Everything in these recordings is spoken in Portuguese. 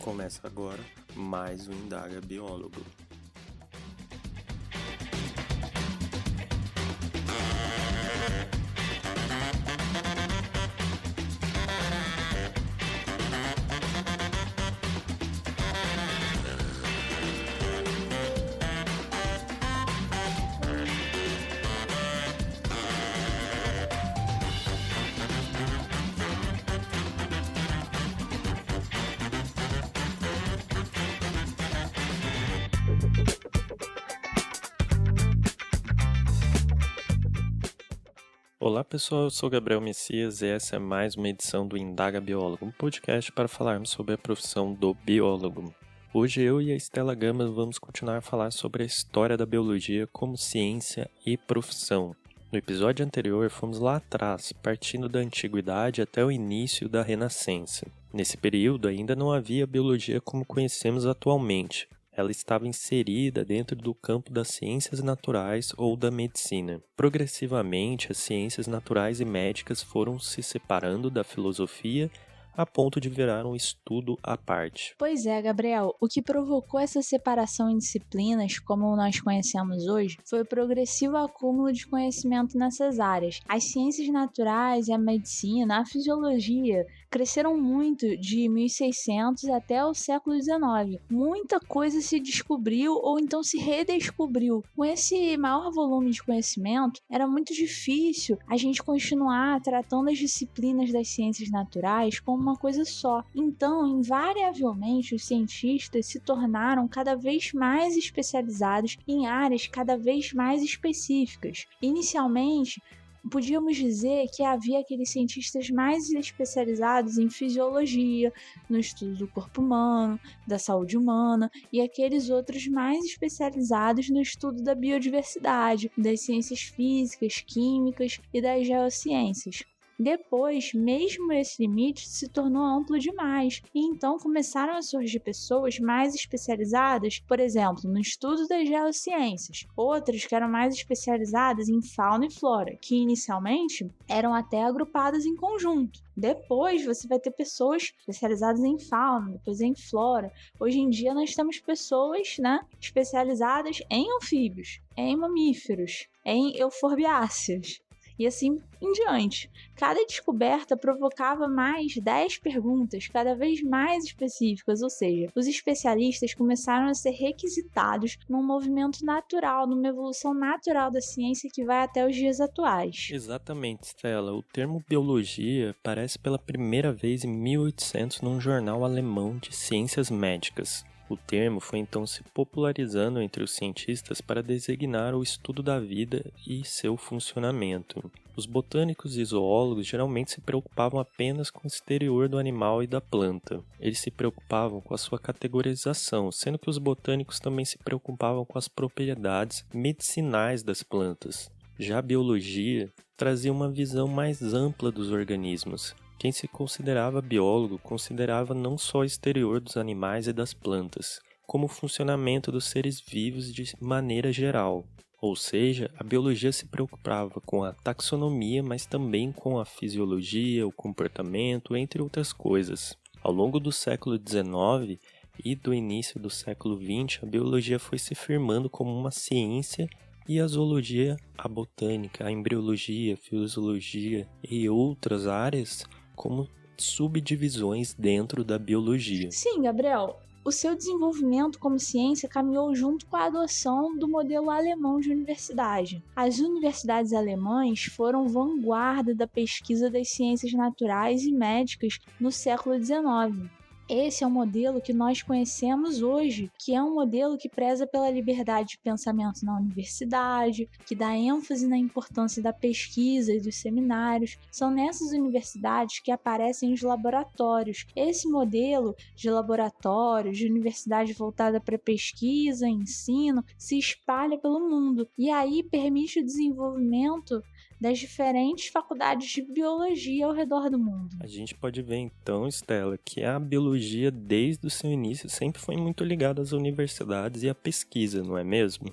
Começa agora mais um Indaga Biólogo. Olá pessoal, eu sou Gabriel Messias e essa é mais uma edição do Indaga Biólogo, um podcast para falarmos sobre a profissão do biólogo. Hoje eu e a Estela Gama vamos continuar a falar sobre a história da biologia como ciência e profissão. No episódio anterior fomos lá atrás, partindo da antiguidade até o início da Renascença. Nesse período ainda não havia biologia como conhecemos atualmente. Ela estava inserida dentro do campo das ciências naturais ou da medicina. Progressivamente, as ciências naturais e médicas foram se separando da filosofia a ponto de virar um estudo à parte. Pois é, Gabriel, o que provocou essa separação em disciplinas, como nós conhecemos hoje, foi o progressivo acúmulo de conhecimento nessas áreas. As ciências naturais, a medicina, a fisiologia cresceram muito de 1600 até o século XIX. Muita coisa se descobriu ou então se redescobriu. Com esse maior volume de conhecimento, era muito difícil a gente continuar tratando as disciplinas das ciências naturais como uma coisa só. Então, invariavelmente, os cientistas se tornaram cada vez mais especializados em áreas cada vez mais específicas. Inicialmente, podíamos dizer que havia aqueles cientistas mais especializados em fisiologia, no estudo do corpo humano, da saúde humana, e aqueles outros mais especializados no estudo da biodiversidade, das ciências físicas, químicas e das geociências. Depois, mesmo esse limite se tornou amplo demais, e então começaram a surgir pessoas mais especializadas, por exemplo, no estudo das geociências, outras que eram mais especializadas em fauna e flora, que inicialmente eram até agrupadas em conjunto. Depois você vai ter pessoas especializadas em fauna, depois em flora. Hoje em dia nós temos pessoas, especializadas em anfíbios, em mamíferos, em euforbiáceas. E assim em diante. Cada descoberta provocava mais 10 perguntas, cada vez mais específicas, ou seja, os especialistas começaram a ser requisitados num movimento natural, numa evolução natural da ciência que vai até os dias atuais. Exatamente, Stella. O termo biologia aparece pela primeira vez em 1800 num jornal alemão de ciências médicas. O termo foi então se popularizando entre os cientistas para designar o estudo da vida e seu funcionamento. Os botânicos e zoólogos geralmente se preocupavam apenas com o exterior do animal e da planta. Eles se preocupavam com a sua categorização, sendo que os botânicos também se preocupavam com as propriedades medicinais das plantas. Já a biologia trazia uma visão mais ampla dos organismos. Quem se considerava biólogo considerava não só o exterior dos animais e das plantas, como o funcionamento dos seres vivos de maneira geral. Ou seja, a biologia se preocupava com a taxonomia, mas também com a fisiologia, o comportamento, entre outras coisas. Ao longo do século XIX e do início do século XX, a biologia foi se firmando como uma ciência e a zoologia, a botânica, a embriologia, a fisiologia e outras áreas como subdivisões dentro da biologia. Sim, Gabriel. O seu desenvolvimento como ciência caminhou junto com a adoção do modelo alemão de universidade. As universidades alemãs foram vanguarda da pesquisa das ciências naturais e médicas no século XIX. Esse é o modelo que nós conhecemos hoje, que é um modelo que preza pela liberdade de pensamento na universidade, que dá ênfase na importância da pesquisa e dos seminários. São nessas universidades que aparecem os laboratórios. Esse modelo de laboratórios, de universidade voltada para pesquisa, ensino, se espalha pelo mundo e aí permite o desenvolvimento das diferentes faculdades de biologia ao redor do mundo. A gente pode ver então, Stella, que a biologia desde o seu início sempre foi muito ligada às universidades e à pesquisa, não é mesmo?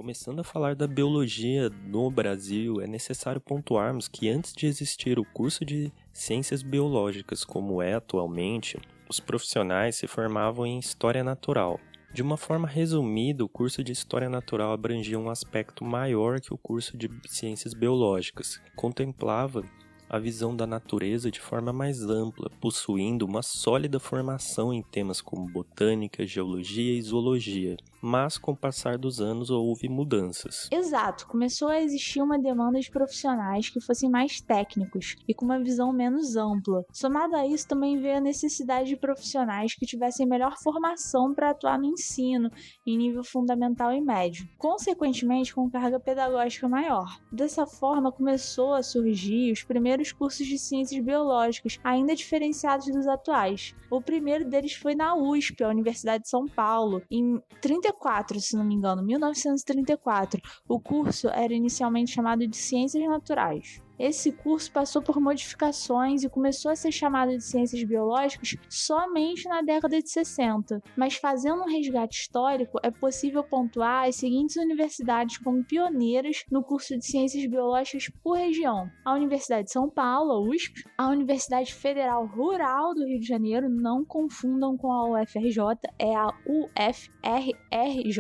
Começando a falar da biologia no Brasil, é necessário pontuarmos que antes de existir o curso de ciências biológicas como é atualmente, os profissionais se formavam em História Natural. De uma forma resumida, o curso de História Natural abrangia um aspecto maior que o curso de Ciências Biológicas. Contemplava a visão da natureza de forma mais ampla, possuindo uma sólida formação em temas como botânica, geologia e zoologia. Mas, com o passar dos anos, houve mudanças. Exato, começou a existir uma demanda de profissionais que fossem mais técnicos e com uma visão menos ampla. Somado a isso, também veio a necessidade de profissionais que tivessem melhor formação para atuar no ensino, em nível fundamental e médio, consequentemente com carga pedagógica maior. Dessa forma, começou a surgir os primeiros cursos de ciências biológicas, ainda diferenciados dos atuais. O primeiro deles foi na USP, a Universidade de São Paulo, em 1934, se não me engano, 1934. O curso era inicialmente chamado de Ciências Naturais. Esse curso passou por modificações e começou a ser chamado de Ciências Biológicas somente na década de 60. Mas fazendo um resgate histórico, é possível pontuar as seguintes universidades como pioneiras no curso de Ciências Biológicas por região: a Universidade de São Paulo, a USP, a Universidade Federal Rural do Rio de Janeiro, não confundam com a UFRJ, é a UFRRJ,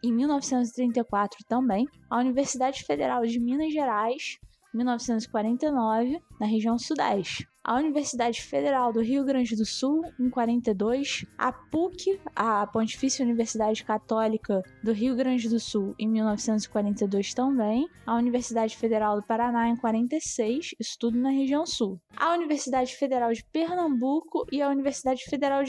em 1934 também, a Universidade Federal de Minas Gerais, 1949, na região sudeste. A Universidade Federal do Rio Grande do Sul, em 42, a PUC, a Pontifícia Universidade Católica do Rio Grande do Sul, em 1942 também, a Universidade Federal do Paraná, em 46, isso tudo na região sul. A Universidade Federal de Pernambuco e a Universidade Federal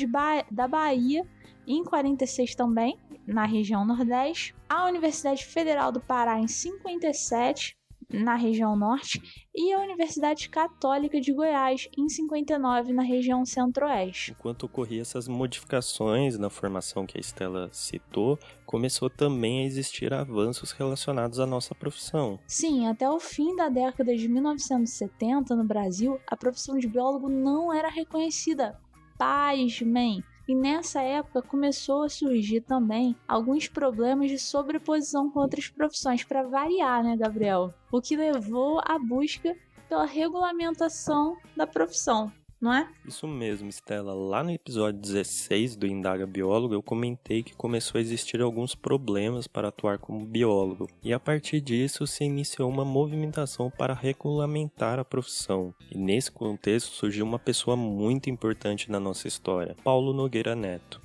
da Bahia, em 46 também, na região nordeste. A Universidade Federal do Pará, em 57, na região norte, e a Universidade Católica de Goiás, em 59, na região centro-oeste. Enquanto ocorriam essas modificações na formação que a Estela citou, começou também a existir avanços relacionados à nossa profissão. Sim, até o fim da década de 1970, no Brasil, a profissão de biólogo não era reconhecida. Pasmem! E nessa época começou a surgir também alguns problemas de sobreposição com outras profissões, para variar, né, Gabriel? O que levou à busca pela regulamentação da profissão, não é? Isso mesmo, Estela. Lá no episódio 16 do Indaga Biólogo, eu comentei que começou a existir alguns problemas para atuar como biólogo. E a partir disso se iniciou uma movimentação para regulamentar a profissão. E nesse contexto surgiu uma pessoa muito importante na nossa história, Paulo Nogueira Neto.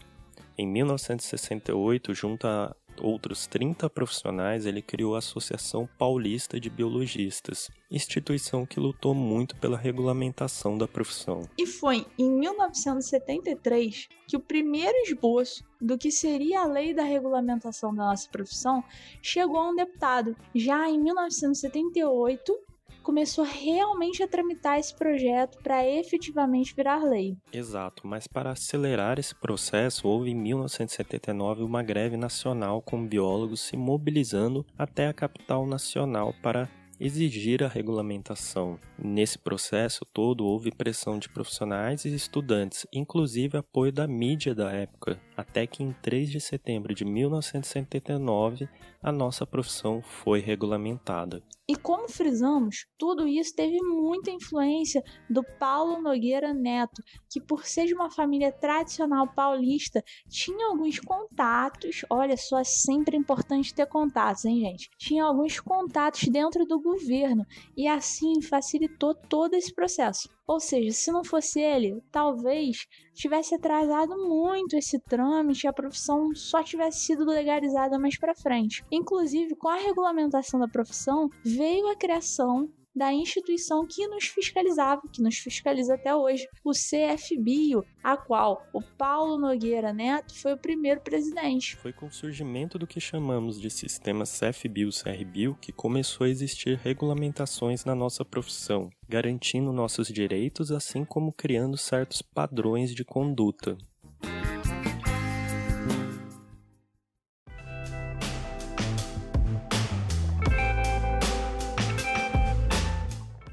Em 1968, junto a outros 30 profissionais, ele criou a Associação Paulista de Biologistas, instituição que lutou muito pela regulamentação da profissão. E foi em 1973 que o primeiro esboço do que seria a lei da regulamentação da nossa profissão chegou a um deputado. Já em 1978, começou realmente a tramitar esse projeto para efetivamente virar lei. Exato, mas para acelerar esse processo, houve em 1979 uma greve nacional com biólogos se mobilizando até a capital nacional para exigir a regulamentação. Nesse processo todo houve pressão de profissionais e estudantes, inclusive apoio da mídia da época, até que em 3 de setembro de 1979 a nossa profissão foi regulamentada. E como frisamos, tudo isso teve muita influência do Paulo Nogueira Neto, que por ser de uma família tradicional paulista, tinha alguns contatos, olha só, é sempre importante ter contatos, hein, gente? Tinha alguns contatos dentro do governo e assim facilitou todo esse processo. Ou seja, se não fosse ele, talvez tivesse atrasado muito esse trâmite e a profissão só tivesse sido legalizada mais para frente. Inclusive, com a regulamentação da profissão, veio a criação da instituição que nos fiscalizava, que nos fiscaliza até hoje, o CFBio, a qual o Paulo Nogueira Neto foi o primeiro presidente. Foi com o surgimento do que chamamos de sistema CFBio-CRBio que começou a existir regulamentações na nossa profissão, garantindo nossos direitos, assim como criando certos padrões de conduta.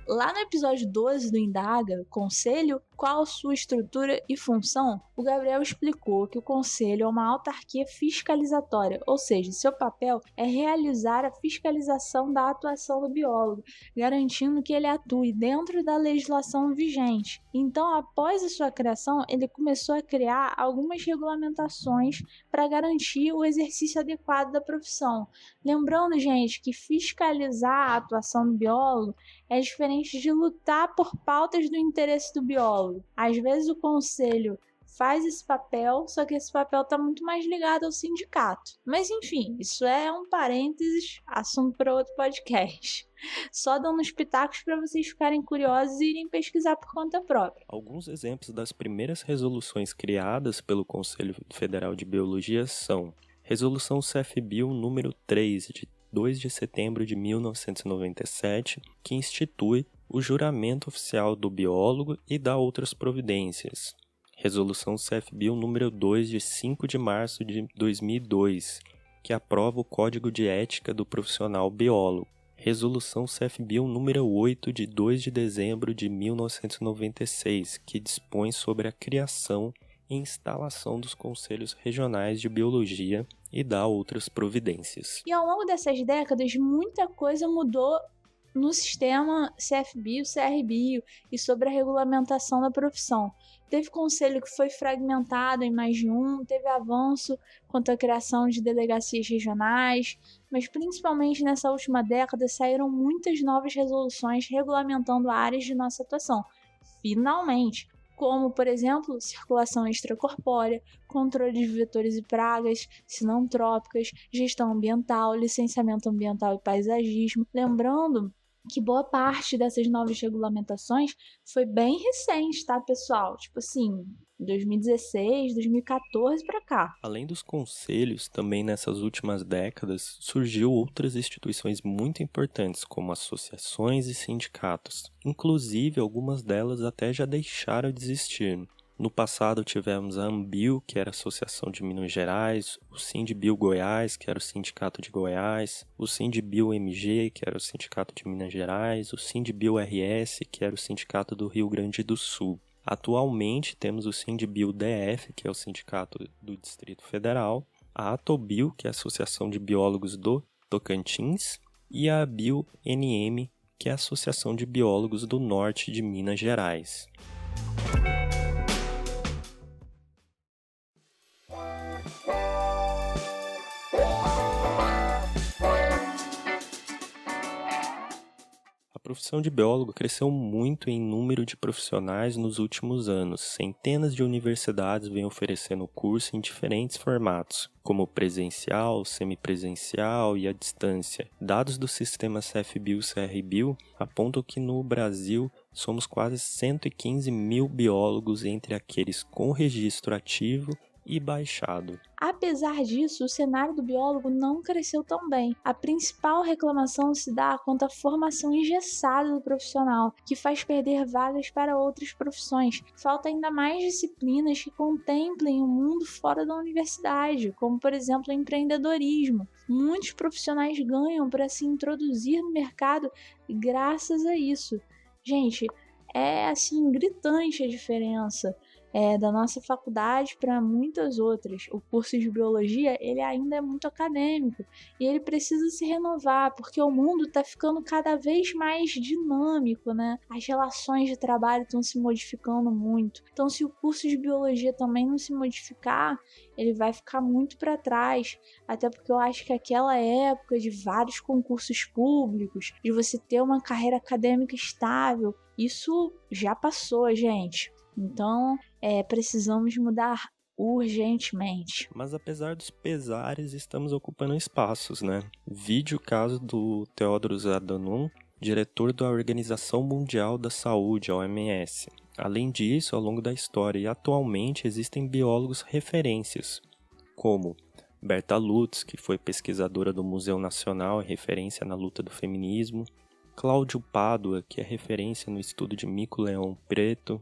Lá no episódio 12 do Indaga, Conselho, qual sua estrutura e função, o Gabriel explicou que o Conselho é uma autarquia fiscalizatória, ou seja, seu papel é realizar a fiscalização da atuação do biólogo, garantindo que ele atue dentro da legislação vigente. Então, após a sua criação, ele começou a criar algumas regulamentações para garantir o exercício adequado da profissão. Lembrando, gente, que fiscalizar a atuação do biólogo é diferente de lutar por pautas do interesse do biólogo. Às vezes o conselho faz esse papel, só que esse papel está muito mais ligado ao sindicato. Mas enfim, isso é um parênteses, assunto para outro podcast. Só dando uns pitacos para vocês ficarem curiosos e irem pesquisar por conta própria. Alguns exemplos das primeiras resoluções criadas pelo Conselho Federal de Biologia são Resolução CFBio número 3, de 2 de setembro de 1997, que institui o juramento oficial do biólogo e dá outras providências. Resolução CFBio número 2, de 5 de março de 2002, que aprova o Código de Ética do Profissional Biólogo. Resolução CFBio número 8, de 2 de dezembro de 1996, que dispõe sobre a criação e instalação dos Conselhos Regionais de Biologia e dá outras providências. E ao longo dessas décadas, muita coisa mudou no sistema CFBio, CRBio e sobre a regulamentação da profissão. Teve conselho que foi fragmentado em mais de um, teve avanço quanto à criação de delegacias regionais, mas principalmente nessa última década saíram muitas novas resoluções regulamentando áreas de nossa atuação. Finalmente! Como, por exemplo, circulação extracorpórea, controle de vetores e pragas, sinantrópicas, gestão ambiental, licenciamento ambiental e paisagismo. Lembrando que boa parte dessas novas regulamentações foi bem recente, tá, pessoal? Tipo assim, 2016, 2014 para cá. Além dos conselhos, também nessas últimas décadas, surgiu outras instituições muito importantes, como associações e sindicatos. Inclusive, algumas delas até já deixaram de existir. No passado tivemos a ANBio, que era a Associação de Minas Gerais, o Sindbio Goiás, que era o Sindicato de Goiás, o Sindbio MG, que era o Sindicato de Minas Gerais, o Sindbio RS, que era o Sindicato do Rio Grande do Sul. Atualmente temos o Sindbio DF, que é o Sindicato do Distrito Federal, a Atobio, que é a Associação de Biólogos do Tocantins, e a ABIO-NM, que é a Associação de Biólogos do Norte de Minas Gerais. A profissão de biólogo cresceu muito em número de profissionais nos últimos anos. Centenas de universidades vêm oferecendo curso em diferentes formatos, como presencial, semipresencial e à distância. Dados do sistema CFBio-CRBio apontam que no Brasil somos quase 115 mil biólogos entre aqueles com registro ativo e baixado. Apesar disso, o cenário do biólogo não cresceu tão bem. A principal reclamação se dá quanto à formação engessada do profissional, que faz perder vagas para outras profissões. Falta ainda mais disciplinas que contemplem o mundo fora da universidade, como por exemplo o empreendedorismo. Muitos profissionais ganham para se introduzir no mercado graças a isso. Gente, é assim gritante a diferença da nossa faculdade para muitas outras. O curso de biologia, ele ainda é muito acadêmico e ele precisa se renovar, porque o mundo está ficando cada vez mais dinâmico, né? As relações de trabalho estão se modificando muito. Então, se o curso de biologia também não se modificar, ele vai ficar muito para trás, até porque eu acho que aquela época de vários concursos públicos, de você ter uma carreira acadêmica estável, isso já passou, gente. Então, precisamos mudar urgentemente. Mas apesar dos pesares, estamos ocupando espaços, né? Vide o caso do Tedros Adhanom, diretor da Organização Mundial da Saúde, a OMS. Além disso, ao longo da história e atualmente existem biólogos referências, como Berta Lutz, que foi pesquisadora do Museu Nacional e referência na luta do feminismo, Cláudio Pádua, que é referência no estudo de mico-leão preto,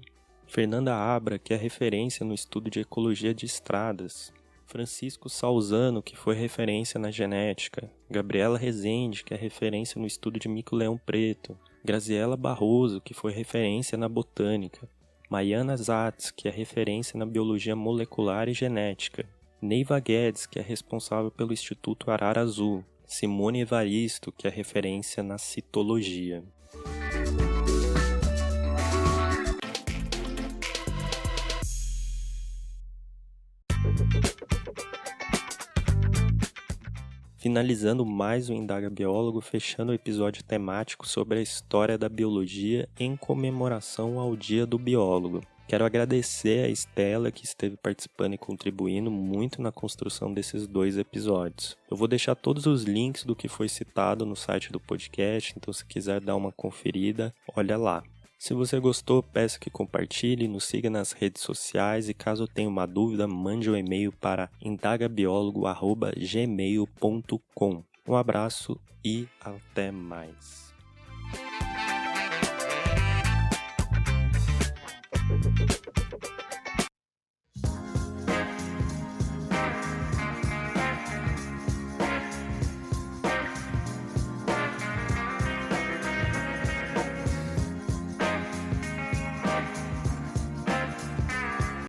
Fernanda Abra, que é referência no estudo de ecologia de estradas, Francisco Salzano, que foi referência na genética, Gabriela Rezende, que é referência no estudo de mico-leão preto, Graziela Barroso, que foi referência na botânica, Maiana Zatz, que é referência na biologia molecular e genética, Neiva Guedes, que é responsável pelo Instituto Arara Azul, Simone Evaristo, que é referência na citologia. Finalizando mais um Indaga Biólogo, fechando o episódio temático sobre a história da biologia em comemoração ao Dia do Biólogo. Quero agradecer a Estela, que esteve participando e contribuindo muito na construção desses 2 episódios. Eu vou deixar todos os links do que foi citado no site do podcast, então se quiser dar uma conferida, olha lá. Se você gostou, peço que compartilhe, nos siga nas redes sociais e caso tenha uma dúvida, mande um e-mail para indagabiologo@gmail.com. Um abraço e até mais.